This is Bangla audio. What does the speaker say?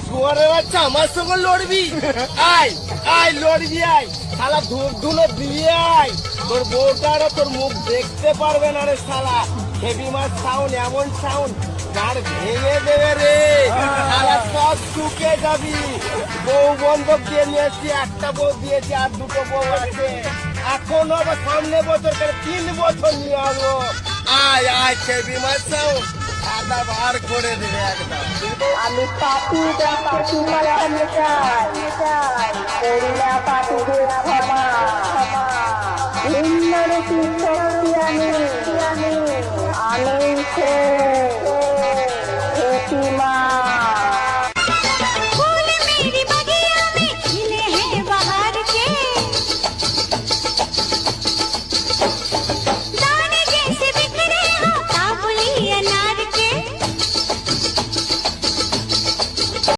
শুয়ারের বাচ্চা আমার সঙ্গে লড়বি? আয় আয় লড়বি, আয় শালা ধূপ ধুলো দিয়ে আয়। তোর বউটারও তোর মুখ দেখতে পারবে না রে শালা। হেভি মাছ সাউন্ড, এমন সাউন্ড গাড় ভেঙে দেবে রে শালা, সব চুকে যাবি। বউ বন্ধক দিয়ে নিয়েছি, একটা বউ দিয়েছি আর দুটো বউ আছে এখনো। সামনে বছর 3 বছর নিয়ে আসবো। আয় আয় হেভি মাছ সাউন্ড আদা বার করে দেবে একদম। আমি পাপি পাপি মারা চাই করিলা পাপিদের ক্ষমা ভিন্ন রূপী শক্তি আমি সে প্রতিমা